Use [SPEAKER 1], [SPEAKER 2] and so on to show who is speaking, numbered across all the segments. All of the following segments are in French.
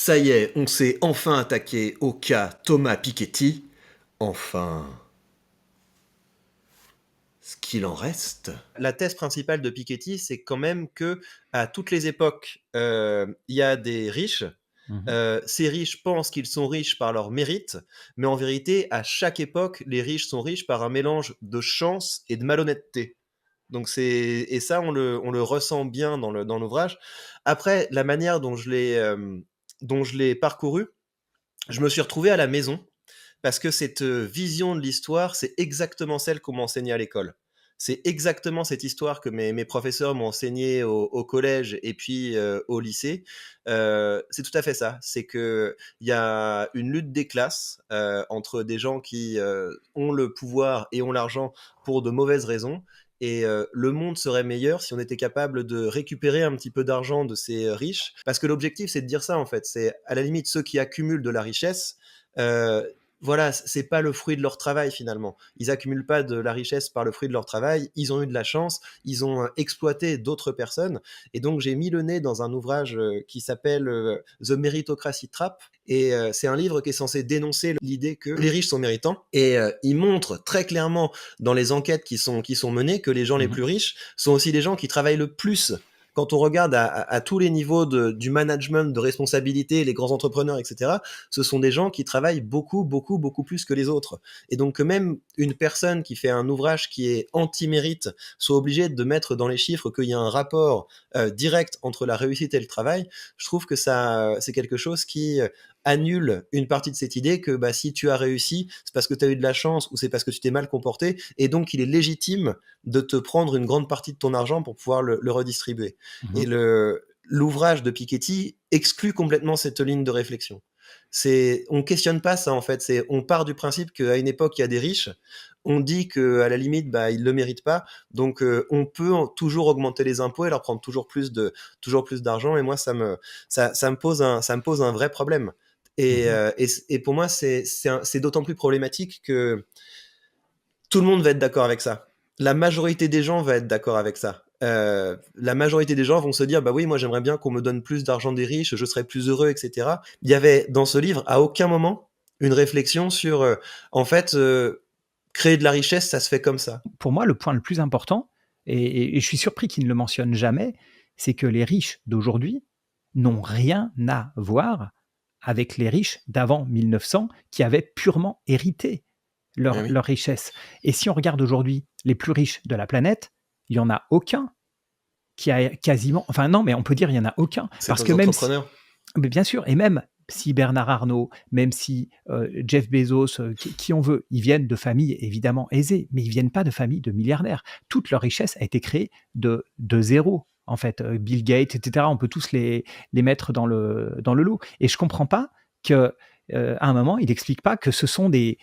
[SPEAKER 1] Ça y est, on s'est enfin attaqué au cas Thomas Piketty. Enfin, ce qu'il en reste.
[SPEAKER 2] La thèse principale de Piketty, c'est quand même que à toutes les époques, il y a des riches.
[SPEAKER 3] Mmh.
[SPEAKER 2] Ces riches pensent qu'ils sont riches par leur mérite, mais en vérité, à chaque époque, les riches sont riches par un mélange de chance et de malhonnêteté. Donc et ça, on le ressent bien dans l'ouvrage. Après, la manière dont je l'ai parcouru, je me suis retrouvé à la maison parce que cette vision de l'histoire, c'est exactement celle qu'on m'enseignait à l'école. C'est exactement cette histoire que mes professeurs m'ont enseignée au collège et puis au lycée. C'est tout à fait ça. C'est qu'il y a une lutte des classes entre des gens qui ont le pouvoir et ont l'argent pour de mauvaises raisons. Et le monde serait meilleur si on était capable de récupérer un petit peu d'argent de ces riches. Parce que l'objectif, c'est de dire ça, en fait. C'est à la limite ceux qui accumulent de la richesse. euh, voilà, c'est pas le fruit de leur travail finalement. Ils accumulent pas de la richesse par le fruit de leur travail. Ils ont eu de la chance. Ils ont exploité d'autres personnes. Et donc j'ai mis le nez dans un ouvrage qui s'appelle The Meritocracy Trap. Et c'est un livre qui est censé dénoncer l'idée que les riches sont méritants. Et il montre très clairement dans les enquêtes qui sont menées que les gens les
[SPEAKER 3] Mmh.
[SPEAKER 2] plus riches sont aussi les gens qui travaillent le plus. Quand on regarde à tous les niveaux du management, de responsabilité, les grands entrepreneurs, etc., ce sont des gens qui travaillent beaucoup, beaucoup, beaucoup plus que les autres. Et donc que même une personne qui fait un ouvrage qui est anti-mérite soit obligée de mettre dans les chiffres qu'il y a un rapport direct entre la réussite et le travail, je trouve que ça, c'est quelque chose qui annule une partie de cette idée que bah, si tu as réussi, c'est parce que tu as eu de la chance ou c'est parce que tu t'es mal comporté, et donc il est légitime de te prendre une grande partie de ton argent pour pouvoir le redistribuer. Et
[SPEAKER 3] Mmh.
[SPEAKER 2] l'ouvrage de Piketty exclut complètement cette ligne de réflexion. On questionne pas ça en fait. On part du principe qu'à une époque il y a des riches. On dit qu'à la limite bah ils le méritent pas. Donc on peut toujours augmenter les impôts et leur prendre toujours plus d'argent. Et moi ça me pose un vrai problème.
[SPEAKER 3] Mmh.
[SPEAKER 2] Et pour moi c'est d'autant plus problématique que tout le monde va être d'accord avec ça. La majorité des gens va être d'accord avec ça. La majorité des gens vont se dire bah oui, moi j'aimerais bien qu'on me donne plus d'argent des riches, je serais plus heureux, etc. Il y avait dans ce livre à aucun moment une réflexion sur en fait créer de la richesse, ça se fait comme ça.
[SPEAKER 3] Pour moi, le point le plus important, et je suis surpris qu'il ne le mentionne jamais, c'est que les riches d'aujourd'hui n'ont rien à voir avec les riches d'avant 1900 qui avaient purement hérité
[SPEAKER 2] Eh oui,
[SPEAKER 3] leur richesse. Et si on regarde aujourd'hui les plus riches de la planète, il y en a aucun qui a quasiment, enfin non, mais on peut dire il y en a aucun
[SPEAKER 2] c'est
[SPEAKER 3] parce
[SPEAKER 2] aux
[SPEAKER 3] que même si,
[SPEAKER 2] entrepreneurs.
[SPEAKER 3] mais bien sûr, et même si Bernard Arnault, même si Jeff Bezos, qui on veut, ils viennent de familles évidemment aisées, mais ils viennent pas de familles de milliardaires. Toute leur richesse a été créée de zéro. En fait, Bill Gates, etc., on peut tous les mettre dans le lot. Et je comprends pas que à un moment, il n'explique pas que ce sont des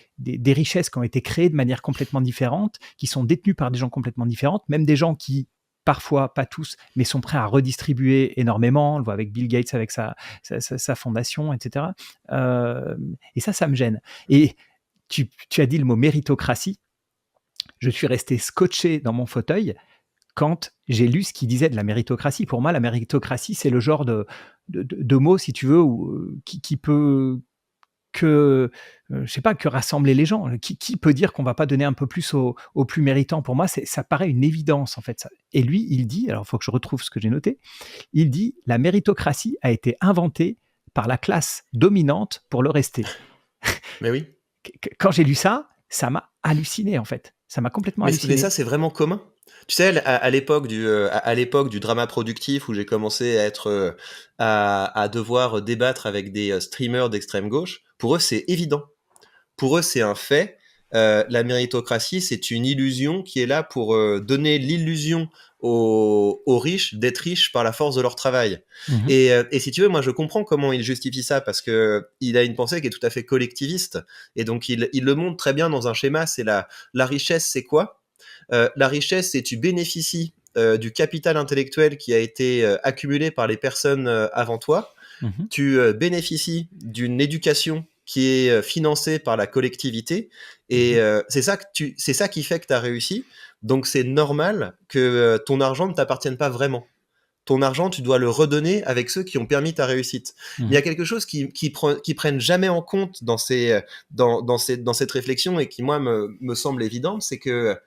[SPEAKER 3] richesses qui ont été créées de manière complètement différente, qui sont détenues par des gens complètement différents, même des gens qui, parfois, pas tous, mais sont prêts à redistribuer énormément. On le voit avec Bill Gates, avec sa fondation, etc. Et ça me gêne. Et tu as dit le mot méritocratie. Je suis resté scotché dans mon fauteuil quand j'ai lu ce qu'il disait de la méritocratie. Pour moi, la méritocratie, c'est le genre de mot, si tu veux, qui peut que, je sais pas, que rassembler les gens. Qui peut dire qu'on va pas donner un peu plus aux plus méritants? Pour moi, ça paraît une évidence, en fait. Ça. Et lui, il dit, alors il faut que je retrouve ce que j'ai noté, il dit, la méritocratie a été inventée par la classe dominante pour le rester.
[SPEAKER 2] Mais oui.
[SPEAKER 3] Quand j'ai lu ça, ça m'a halluciné, en fait. Ça m'a complètement
[SPEAKER 2] Mais ça,
[SPEAKER 3] halluciné.
[SPEAKER 2] c'est vraiment commun. Tu sais, à l'époque à l'époque du drama productif où j'ai commencé à être, à devoir débattre avec des streamers d'extrême gauche, pour eux, c'est évident. Pour eux, c'est un fait. La méritocratie, c'est une illusion qui est là pour donner l'illusion aux riches d'être riches par la force de leur travail.
[SPEAKER 3] Mhm.
[SPEAKER 2] Et si tu veux, moi, je comprends comment il justifie ça parce que il a une pensée qui est tout à fait collectiviste. Et donc, il le montre très bien dans un schéma. C'est la richesse, c'est quoi? La richesse, c'est tu bénéficies du capital intellectuel qui a été accumulé par les personnes avant toi.
[SPEAKER 3] Mhm.
[SPEAKER 2] Tu bénéficies d'une éducation qui est financée par la collectivité et
[SPEAKER 3] Mhm.
[SPEAKER 2] c'est ça qui fait que tu as réussi. Donc c'est normal que ton argent ne t'appartienne pas vraiment. ton argent, tu dois le redonner avec ceux qui ont permis ta réussite. Mais il y a quelque chose qui prennent jamais en compte dans cette réflexion et qui, moi, me semble évident, c'est que,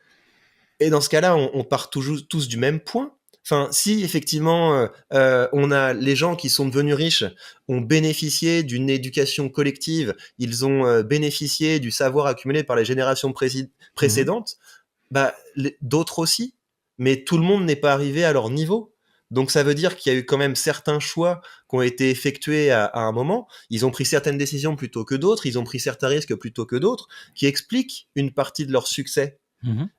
[SPEAKER 2] et dans ce cas-là, on part toujours tous du même point. Enfin, si effectivement, on a les gens qui sont devenus riches ont bénéficié d'une éducation collective, ils ont bénéficié du savoir accumulé par les générations précédentes, bah, d'autres aussi, mais tout le monde n'est pas arrivé à leur niveau. Donc ça veut dire qu'il y a eu quand même certains choix qui ont été effectués à un moment. Ils ont pris certaines décisions plutôt que d'autres, ils ont pris certains risques plutôt que d'autres, qui expliquent une partie de leur succès.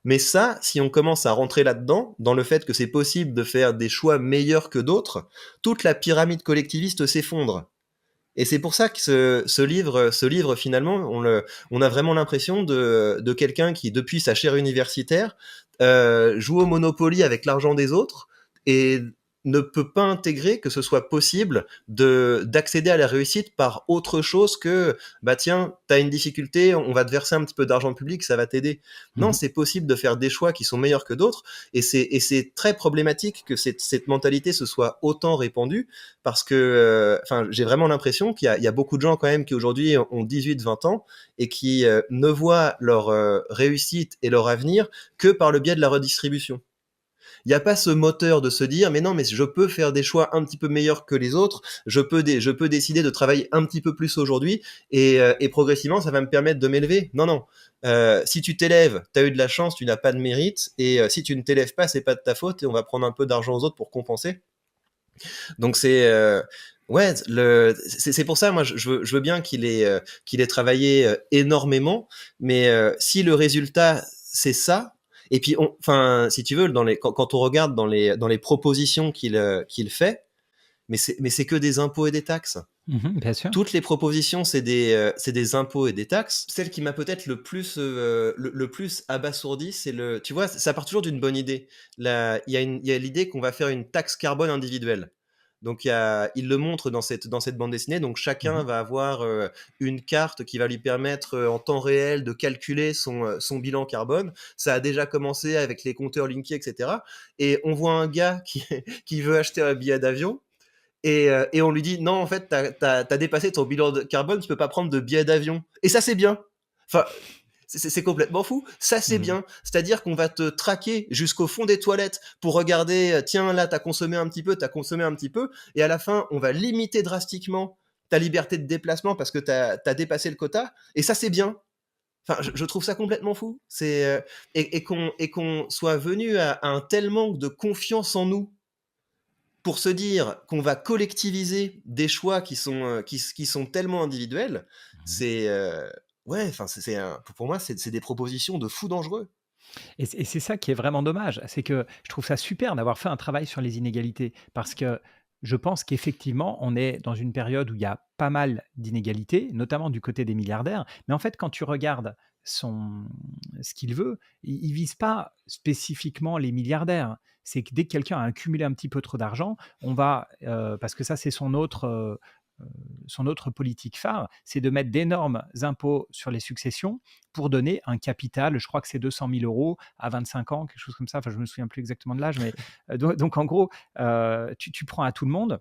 [SPEAKER 2] Mais ça, si on commence à rentrer là-dedans, dans le fait que c'est possible de faire des choix meilleurs que d'autres, toute la pyramide collectiviste s'effondre. Et c'est pour ça que ce livre finalement, on a vraiment l'impression de quelqu'un qui, depuis sa chaire universitaire, joue au Monopoly avec l'argent des autres et ne peut pas intégrer que ce soit possible d'accéder à la réussite par autre chose que bah tiens, t'as une difficulté, on va te verser un petit peu d'argent public, ça va t'aider. Non, c'est possible de faire des choix qui sont meilleurs que d'autres, et c'est très problématique que cette mentalité se soit autant répandue, parce que j'ai vraiment l'impression qu'il y a beaucoup de gens quand même qui aujourd'hui ont 18-20 ans et qui ne voient leur réussite et leur avenir que par le biais de la redistribution. Il n'y a pas ce moteur de se dire mais non, mais je peux faire des choix un petit peu meilleurs que les autres, je peux décider de travailler un petit peu plus aujourd'hui et progressivement ça va me permettre de m'élever. Non. Si tu t'élèves, tu as eu de la chance, tu n'as pas de mérite, et si tu ne t'élèves pas, c'est pas de ta faute et on va prendre un peu d'argent aux autres pour compenser. Donc c'est pour ça, moi je veux bien qu'il ait travaillé énormément, mais si le résultat c'est ça. Et puis, si tu veux, quand on regarde dans les propositions qu'il fait, mais c'est que des impôts et des taxes.
[SPEAKER 3] Bien sûr.
[SPEAKER 2] Toutes les propositions, c'est des impôts et des taxes. Celle qui m'a peut-être le plus abasourdi, tu vois, ça part toujours d'une bonne idée. Il y a l'idée qu'on va faire une taxe carbone individuelle. Donc il le montre dans cette bande dessinée. Donc chacun va avoir une carte qui va lui permettre en temps réel de calculer son bilan carbone. Ça a déjà commencé avec les compteurs Linky, etc. Et on voit un gars qui veut acheter un billet d'avion. Et on lui dit non, en fait t'as dépassé ton bilan de carbone, tu peux pas prendre de billet d'avion. Et ça c'est bien. Enfin, c'est complètement fou. Ça, c'est bien. C'est-à-dire qu'on va te traquer jusqu'au fond des toilettes pour regarder, tiens, là, t'as consommé un petit peu, et à la fin, on va limiter drastiquement ta liberté de déplacement parce que t'as dépassé le quota, et ça, c'est bien. Enfin, je trouve ça complètement fou. Et qu'on soit venu à un tel manque de confiance en nous pour se dire qu'on va collectiviser des choix qui sont tellement individuels, pour moi, c'est des propositions de fous dangereux.
[SPEAKER 3] Et c'est ça qui est vraiment dommage, c'est que je trouve ça super d'avoir fait un travail sur les inégalités, parce que je pense qu'effectivement, on est dans une période où il y a pas mal d'inégalités, notamment du côté des milliardaires. Mais en fait, quand tu regardes ce qu'il veut, il vise pas spécifiquement les milliardaires. C'est que dès que quelqu'un a accumulé un petit peu trop d'argent, on va, parce que ça c'est son autre politique phare, c'est de mettre d'énormes impôts sur les successions pour donner un capital, je crois que c'est 200 000 euros à 25 ans, quelque chose comme ça, enfin je ne me souviens plus exactement de l'âge, mais donc en gros, tu prends à tout le monde,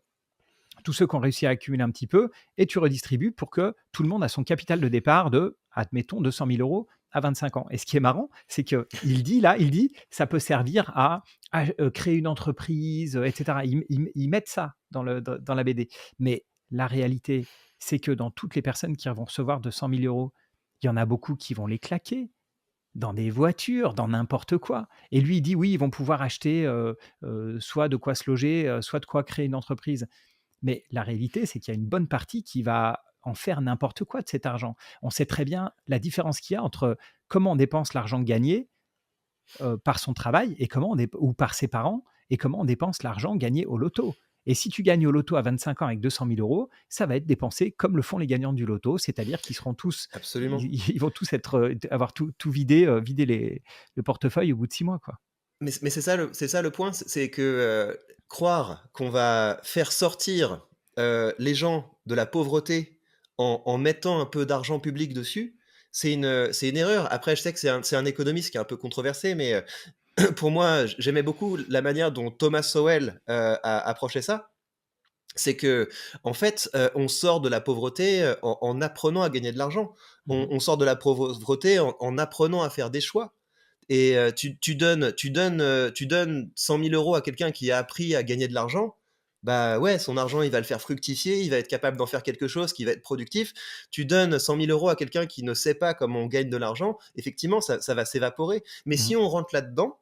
[SPEAKER 3] tous ceux qui ont réussi à accumuler un petit peu, et tu redistribues pour que tout le monde a son capital de départ de, admettons, 200 000 euros à 25 ans. Et ce qui est marrant, c'est qu'il dit, ça peut servir à créer une entreprise, etc. Ils mettent ça dans la BD. Mais la réalité, c'est que dans toutes les personnes qui vont recevoir 200 000 euros, il y en a beaucoup qui vont les claquer dans des voitures, dans n'importe quoi. Et lui, il dit oui, ils vont pouvoir acheter soit de quoi se loger, soit de quoi créer une entreprise. Mais la réalité, c'est qu'il y a une bonne partie qui va en faire n'importe quoi de cet argent. On sait très bien la différence qu'il y a entre comment on dépense l'argent gagné par son travail ou par ses parents, et comment on dépense l'argent gagné au loto. Et si tu gagnes au loto à 25 ans avec 200 000 euros, ça va être dépensé comme le font les gagnants du loto, c'est-à-dire qu'ils seront tous,
[SPEAKER 2] Absolument.
[SPEAKER 3] ils vont tous avoir tout vidé, le portefeuille au bout de 6 mois, quoi.
[SPEAKER 2] Mais c'est ça le point, c'est que croire qu'on va faire sortir les gens de la pauvreté en mettant un peu d'argent public dessus, c'est une erreur. Après, je sais que c'est un économiste qui est un peu controversé, mais pour moi, j'aimais beaucoup la manière dont Thomas Sowell a approché ça. C'est que, en fait, on sort de la pauvreté en apprenant à gagner de l'argent. On sort de la pauvreté en apprenant à faire des choix. Et tu donnes 100 000 euros à quelqu'un qui a appris à gagner de l'argent. Bah ouais, son argent, il va le faire fructifier, il va être capable d'en faire quelque chose qui va être productif. Tu donnes 100 000 euros à quelqu'un qui ne sait pas comment on gagne de l'argent, effectivement, ça va s'évaporer. Mais
[SPEAKER 3] Mhm.
[SPEAKER 2] si on rentre là-dedans,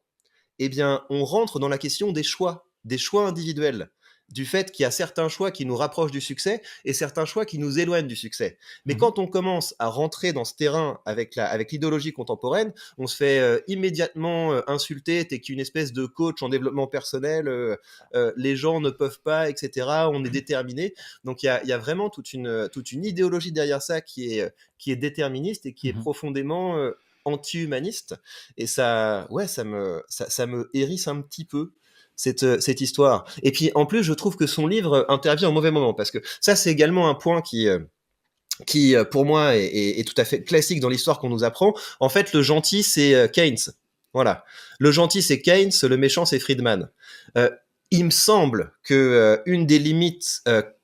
[SPEAKER 2] eh bien, on rentre dans la question des choix individuels, du fait qu'il y a certains choix qui nous rapprochent du succès et certains choix qui nous éloignent du succès. Mais
[SPEAKER 3] Mhm.
[SPEAKER 2] quand on commence à rentrer dans ce terrain avec l'idéologie contemporaine, on se fait immédiatement insulter, t'es qu'une espèce de coach en développement personnel, les gens ne peuvent pas, etc. On est déterminé. Donc il y a vraiment toute une idéologie derrière ça qui est déterministe et qui est
[SPEAKER 3] Mhm.
[SPEAKER 2] profondément anti-humaniste. Et ça, ouais, ça me hérisse un petit peu. Cette histoire. Et puis en plus, je trouve que son livre intervient au mauvais moment, parce que ça, c'est également un point qui pour moi, est tout à fait classique dans l'histoire qu'on nous apprend. En fait, le gentil, c'est Keynes. Voilà. Le gentil, c'est Keynes, le méchant, c'est Friedman. Euh, il me semble que une des limites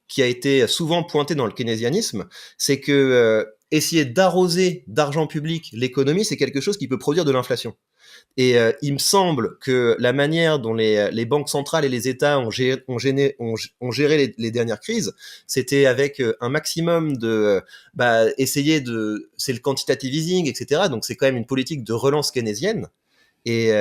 [SPEAKER 2] qui a été souvent pointée dans le keynésianisme, c'est que essayer d'arroser d'argent public l'économie, c'est quelque chose qui peut produire de l'inflation. Et il me semble que la manière dont les banques centrales et les États ont géré les dernières crises, c'était avec un maximum de essayer de, c'est le quantitative easing, etc. Donc c'est quand même une politique de relance keynésienne. Et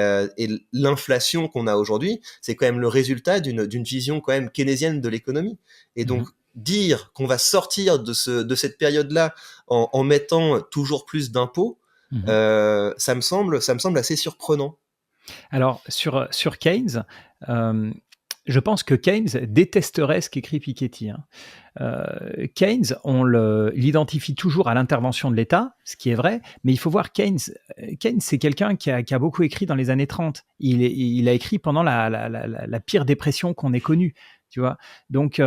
[SPEAKER 2] l'inflation qu'on a aujourd'hui, c'est quand même le résultat d'une vision quand même keynésienne de l'économie. Et donc
[SPEAKER 3] Mhm.
[SPEAKER 2] dire qu'on va sortir de cette période-là en mettant toujours plus d'impôts,
[SPEAKER 3] Mhm.
[SPEAKER 2] ça me semble assez surprenant.
[SPEAKER 3] Alors, sur Keynes, je pense que Keynes détesterait ce qu'écrit Piketty, hein. Keynes, l'identifie toujours à l'intervention de l'État, ce qui est vrai, mais il faut voir Keynes. Keynes, c'est quelqu'un qui a beaucoup écrit dans les années 30. Il a écrit pendant la pire dépression qu'on ait connue, tu vois. Donc,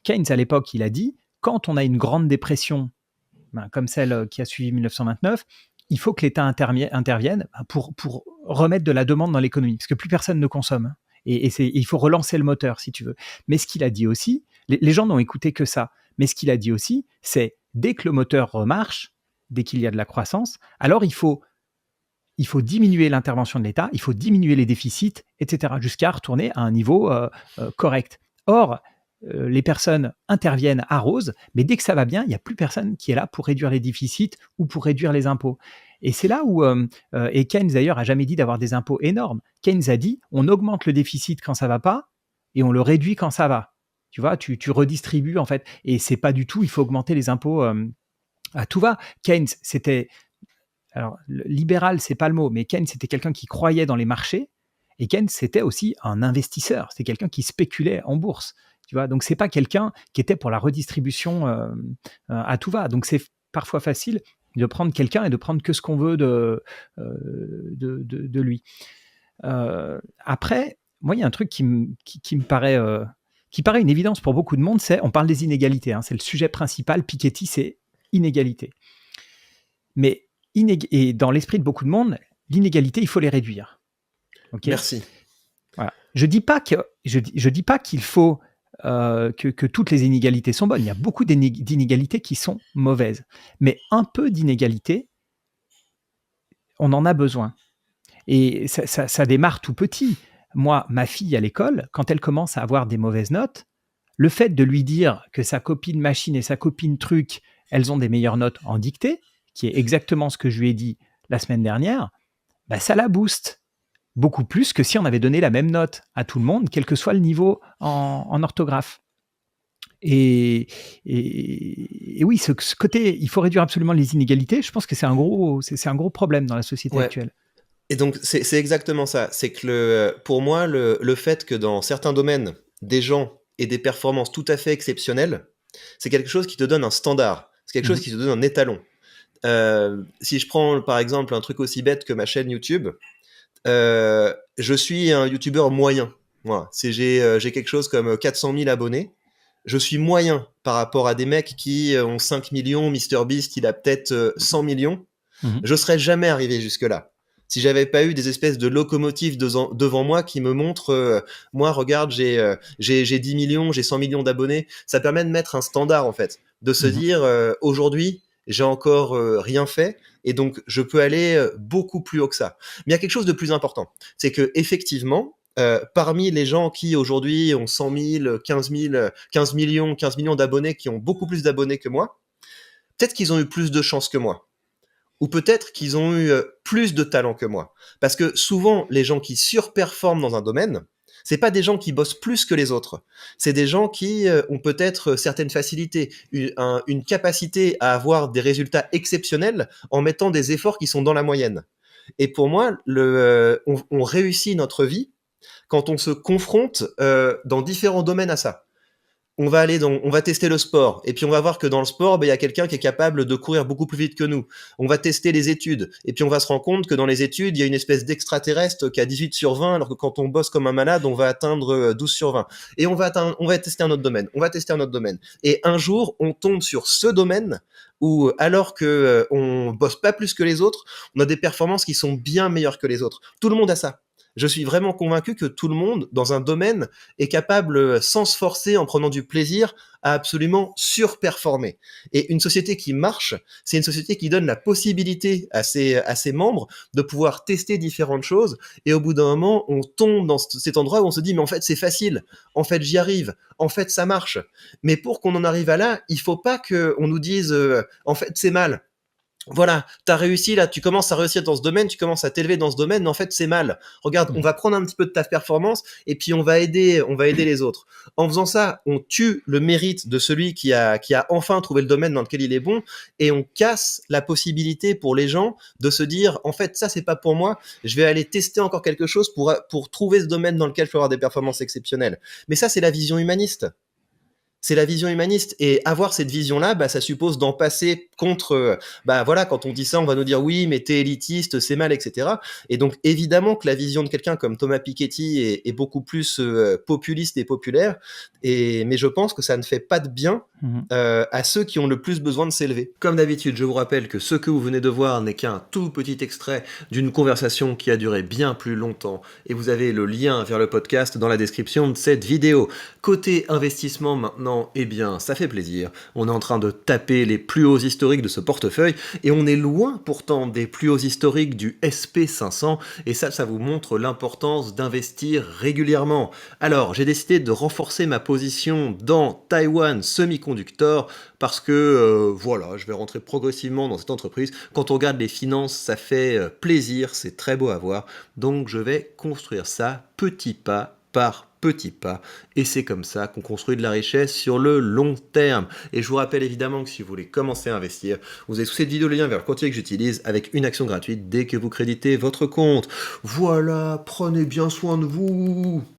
[SPEAKER 3] Keynes, à l'époque, il a dit, quand on a une grande dépression, comme celle qui a suivi 1929, il faut que l'État intervienne pour remettre de la demande dans l'économie, parce que plus personne ne consomme. Et il faut relancer le moteur, si tu veux. Mais ce qu'il a dit aussi, les gens n'ont écouté que ça, mais ce qu'il a dit aussi, c'est dès que le moteur remarche, dès qu'il y a de la croissance, alors il faut diminuer l'intervention de l'État, il faut diminuer les déficits, etc., jusqu'à retourner à un niveau correct. Or, les personnes interviennent, arrosent, mais dès que ça va bien, il n'y a plus personne qui est là pour réduire les déficits ou pour réduire les impôts. Et c'est là où, et Keynes d'ailleurs a jamais dit d'avoir des impôts énormes. Keynes a dit, on augmente le déficit quand ça va pas et on le réduit quand ça va. Tu vois, tu redistribues en fait. Et c'est pas du tout, il faut augmenter les impôts à tout va. Keynes, c'était, alors libéral, c'est pas le mot, mais Keynes, c'était quelqu'un qui croyait dans les marchés. Et Keynes, c'était aussi un investisseur. C'était quelqu'un qui spéculait en bourse. Tu vois, donc c'est pas quelqu'un qui était pour la redistribution à tout va. Donc c'est parfois facile de prendre quelqu'un et de prendre que ce qu'on veut de lui. Après, moi, il y a un truc qui me paraît une évidence pour beaucoup de monde, c'est, on parle des inégalités, hein, c'est le sujet principal. Piketty, c'est inégalité. Mais et dans l'esprit de beaucoup de monde, l'inégalité, il faut les réduire. Okay.
[SPEAKER 2] Merci.
[SPEAKER 3] Voilà. Je dis pas qu'il faut que toutes les inégalités sont bonnes. Il y a beaucoup d'inégalités qui sont mauvaises. Mais un peu d'inégalité, on en a besoin. Et ça démarre tout petit. Moi, ma fille à l'école, quand elle commence à avoir des mauvaises notes, le fait de lui dire que sa copine machine et sa copine truc, elles ont des meilleures notes en dictée, qui est exactement ce que je lui ai dit la semaine dernière, bah ça la booste. Beaucoup plus que si on avait donné la même note à tout le monde, quel que soit le niveau en orthographe. Et oui, ce côté, il faut réduire absolument les inégalités, je pense que c'est un gros problème dans la société actuelle.
[SPEAKER 2] Et donc, c'est exactement ça. C'est que pour moi, le fait que dans certains domaines, des gens aient des performances tout à fait exceptionnelles, c'est quelque chose qui te donne un standard. C'est quelque chose qui te donne un étalon. Si je prends, par exemple, un truc aussi bête que ma chaîne YouTube, je suis un YouTuber moyen. Voilà. J'ai quelque chose comme 400 000 abonnés. Je suis moyen par rapport à des mecs qui ont 5 millions. MrBeast, il a peut-être 100 millions. Je serais jamais arrivé jusque-là. Si j'avais pas eu des espèces de locomotives devant moi qui me montrent, moi, regarde, j'ai 10 millions, j'ai 100 millions d'abonnés. Ça permet de mettre un standard, en fait. De se dire, aujourd'hui, j'ai encore rien fait, et donc je peux aller beaucoup plus haut que ça. Mais il y a quelque chose de plus important. C'est que effectivement, parmi les gens qui aujourd'hui ont 100 000, 15 000, 15 millions, 15 millions d'abonnés, qui ont beaucoup plus d'abonnés que moi, peut-être qu'ils ont eu plus de chance que moi. Ou peut-être qu'ils ont eu plus de talent que moi. Parce que souvent, les gens qui surperforment dans un domaine, c'est pas des gens qui bossent plus que les autres. C'est des gens qui ont peut-être certaines facilités, une capacité à avoir des résultats exceptionnels en mettant des efforts qui sont dans la moyenne. Et pour moi, on réussit notre vie quand on se confronte dans différents domaines à ça. On va tester le sport, et puis on va voir que dans le sport, il y a quelqu'un qui est capable de courir beaucoup plus vite que nous. On va tester les études, et puis on va se rendre compte que dans les études, il y a une espèce d'extraterrestre qui a 18 sur 20, alors que quand on bosse comme un malade, on va atteindre 12 sur 20. Et on va tester un autre domaine, Et un jour, on tombe sur ce domaine où, alors que on bosse pas plus que les autres, on a des performances qui sont bien meilleures que les autres. Tout le monde a ça. Je suis vraiment convaincu que tout le monde, dans un domaine, est capable, sans se forcer, en prenant du plaisir, à absolument surperformer. Et une société qui marche, c'est une société qui donne la possibilité à ses membres de pouvoir tester différentes choses. Et au bout d'un moment, on tombe dans cet endroit où on se dit, mais en fait, c'est facile. En fait, j'y arrive. En fait, ça marche. Mais pour qu'on en arrive à là, il faut pas qu'on nous dise, en fait, c'est mal. Voilà, t'as réussi là, tu commences à réussir dans ce domaine, tu commences à t'élever dans ce domaine, mais en fait c'est mal. Regarde, on va prendre un petit peu de ta performance et puis on va aider les autres. En faisant ça, on tue le mérite de celui qui a enfin trouvé le domaine dans lequel il est bon, et on casse la possibilité pour les gens de se dire, en fait ça c'est pas pour moi, je vais aller tester encore quelque chose pour trouver ce domaine dans lequel je peux avoir des performances exceptionnelles. Mais ça c'est la vision humaniste. C'est la vision humaniste, et avoir cette vision-là, ça suppose d'en passer contre. Voilà, quand on dit ça, on va nous dire oui, mais t'es élitiste, c'est mal, etc. Et donc évidemment que la vision de quelqu'un comme Thomas Piketty est beaucoup plus populiste et populaire. Mais je pense que ça ne fait pas de bien à ceux qui ont le plus besoin de s'élever.
[SPEAKER 1] Comme d'habitude, je vous rappelle que ce que vous venez de voir n'est qu'un tout petit extrait d'une conversation qui a duré bien plus longtemps, et vous avez le lien vers le podcast dans la description de cette vidéo. Côté investissement maintenant, eh bien, ça fait plaisir. On est en train de taper les plus hauts historiques de ce portefeuille, et on est loin pourtant des plus hauts historiques du SP500, et ça vous montre l'importance d'investir régulièrement. Alors, j'ai décidé de renforcer ma position dans Taiwan Semiconductor, parce que, voilà, je vais rentrer progressivement dans cette entreprise. Quand on regarde les finances, ça fait plaisir, c'est très beau à voir, donc je vais construire ça petit pas par petit pas, et c'est comme ça qu'on construit de la richesse sur le long terme. Et je vous rappelle évidemment que si vous voulez commencer à investir, vous avez sous cette vidéo le lien vers le courtier que j'utilise avec une action gratuite dès que vous créditez votre compte. Voilà, prenez bien soin de vous.